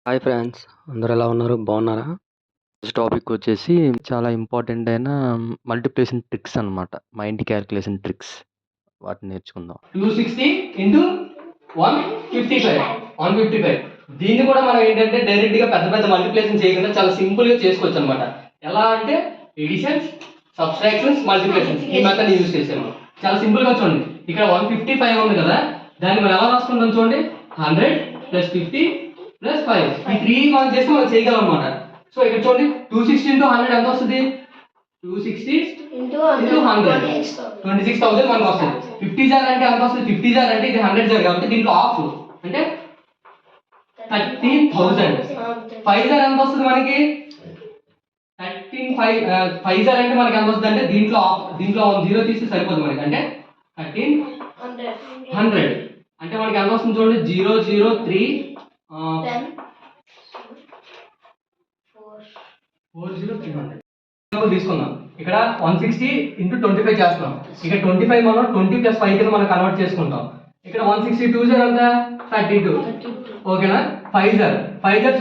Hi friends, అందరూ ఎలా ఉన్నారు? బాగున్నారా? ఫస్ట్ టాపిక్ వచ్చేసి చాలా ఇంపార్టెంట్ అయిన మల్టిప్లికేషన్ ట్రిక్స్ అనమాట. మైండ్ క్యాలిక్యులేషన్ ట్రిక్స్ వాటిని నేర్చుకుందాం. 260 ఇంటూ 155 155 దీన్ని కూడా మనం ఏంటంటే డైరెక్ట్గా పెద్ద పెద్ద మల్టిప్లికేషన్ చేయకుండా చాలా సింపుల్గా చేసుకోవచ్చు అనమాట. ఎలా అంటే ఎడిషన్స్, సబ్స్ట్రాక్షన్స్, మల్టిప్లికేషన్స్ ఈ మెథడ్ యూజ్ చేసాము. చాలా సింపుల్గా చూడండి, ఇక్కడ 155 ఉంది కదా, దాన్ని మనం ఎలా రాసుకుంటాం చూడండి. 100 + 50 + 5 ఈ 3 మనం చేస్తే మనం చేయగలం అనమాట. సో ఇక్కడ చూడండి 260 ఇంటూ 100 ఎంత వస్తుంది? 260 ఇంటూ 100 26,000 మనకు వస్తుంది. 50 జార్ అంటే ఎంత వస్తుంది? 50 జార్ అంటే ఇది 100 జార్ కాబట్టి దీంట్లో హాఫ్ అంటే 13,000. 5 జార్ ఎంత వస్తుంది మనకి? 5 జార్ అంటే మనకి ఎంత వస్తుంది అంటే దీంట్లో హాఫ్, దీంట్లో 1 జీరో తీస్తే సరిపోతుంది మనకి, అంటే 1300 అంటే మనకి ఎంత వస్తుంది చూడండి. 003 తీసుకుందాం. ఇక్కడ 160 ఇంటూ 25 చేస్తున్నాం. ఇక్కడ 25 మనం 20 + 5 కింద మనం కన్వర్ట్ చేసుకుంటాం. ఇక్కడ 162 జార్ ఎంత? 32. ఓకేనా? 5 జార్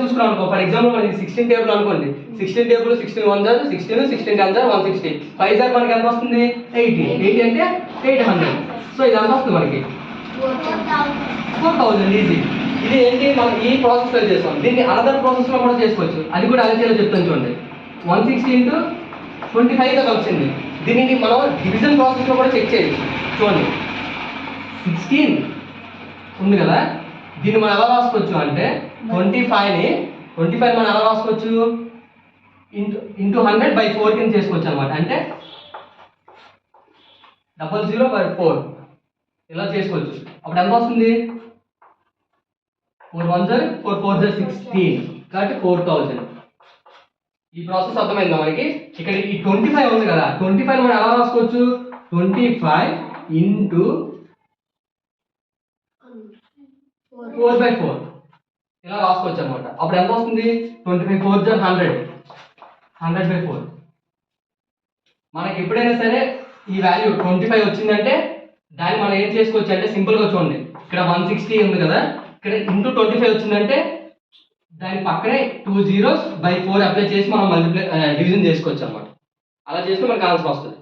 చూసుకున్నాం అనుకో. ఫర్ ఎగ్జాంపుల్ మనకి 16 టేబుల్ అనుకోండి. 16 టేబుల్ 16 1 జార్ 16, 16 10 జార్ 160. 5 జార్ మనకి ఎంత వస్తుంది? 80 అంటే 800. సో ఇది ఎంత వస్తుంది మనకి? 4000. ఈజీ. ఇది ఏంటి, మనం ఈ ప్రాసెస్ లో చేస్తాం. దీన్ని అనదర్ ప్రాసెస్ లో కూడా చేసుకోవచ్చు. అది కూడా అదే చేయాలో చెప్తాను చూడండి. 160 ఇంటూ 25 దాకా వచ్చింది. దీనిని మనం డివిజన్ ప్రాసెస్ లో కూడా చెక్ చేయొచ్చు. చూడండి 16 ఉంది కదా, దీన్ని మనం ఎలా రాసుకోవచ్చు అంటే 25 మనం ఎలా రాసుకోవచ్చు? ఇంటూ 100/4 కింద చేసుకోవచ్చు అనమాట. అంటే 00/4 ఇలా చేసుకోవచ్చు. అప్పుడు ఎంత వస్తుంది? 4 1 జార్ 4 4 జార్ 16 కాబట్టి 4000. ఈ ప్రాసెస్ అర్థమైందా మనకి? ఇక్కడ ఈ 25 ఉంది కదా, 25 మనం ఎలా రాసుకోవచ్చు? 25 ఇంటూ 4/4 ఇలా రాసుకోవచ్చు అనమాట. అప్పుడు ఎంత వస్తుంది? 25 4 జార్ 100 100/4. మనకి ఎప్పుడైనా సరే ఈ వాల్యూ 25 వచ్చిందంటే దాన్ని మనం ఏం చేసుకోవచ్చు అంటే సింపుల్గా చూడండి. ఇక్కడ 160 ఉంది కదా, ఇక్కడ ఇంటూ 25 వచ్చిందంటే దాని పక్కనే 2 zeros/4 అప్లై చేసి మనం డివిజన్ చేసుకోవచ్చు అనమాట. అలా చేస్తే మనకు ఆన్సర్ వస్తుంది.